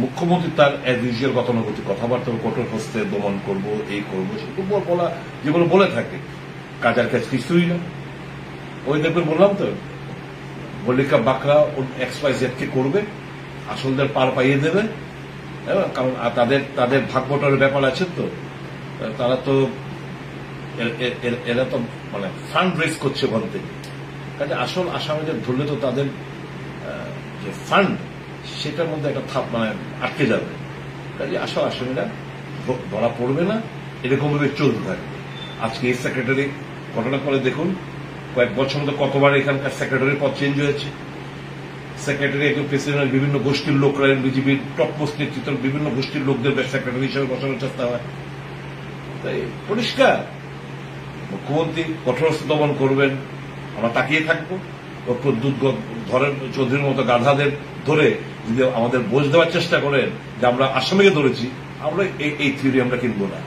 মুখ্যমন্ত্রী তার as usual গতানুগতিক কথাবার্তা কঠোর হস্তে দমন করব, এই করবো, সেগুলো বলা যেগুলো বলে থাকে, কাজার কাজ কিছুই না। ওই দেখবেন বললাম তো, মল্লিকা বাকরা XYZ কে করবে, আসলদের পার পাইয়ে দেবে, কারণ তাদের ভাগ বটারের ব্যাপার আছে, তো তারা তো এরা তো মানে ফান্ড রেজ করছে ওখান থেকে। কাজে আসল আসামিদের ধরলে তো তাদের যে ফান্ড সেটার মধ্যে একটা মানে আটকে যাবে। কাজে আসল আসামিরা ধরা পড়বে না, এরকম ভাবে চলতে থাকবে। আজকে এই সেক্রেটারি ঘটনা করে দেখুন, কয়েক বছর মধ্যে কতবার এখানকার সেক্রেটারির পদ চেঞ্জ হয়েছে। সেক্রেটারি একজন প্রেসিডেন্টের বিভিন্ন গোষ্ঠীর লোকরা, বিজেপির টপ মোস্ট নেতৃত্ব বিভিন্ন গোষ্ঠীর লোকদের সেক্রেটারি হিসেবে বসানোর চেষ্টা হয়। তাই পরিষ্কার মুখ্যমন্ত্রী কঠোর দমন করবেন, আমরা তাকিয়ে থাকবো। ধরেন চৌধুরীর মতো গাধাদের ধরে যদি আমাদের বোঝ দেওয়ার চেষ্টা করেন যে আমরা আসামিকে ধরেছি, আমরা এই থিওরি আমরা কিনবো না।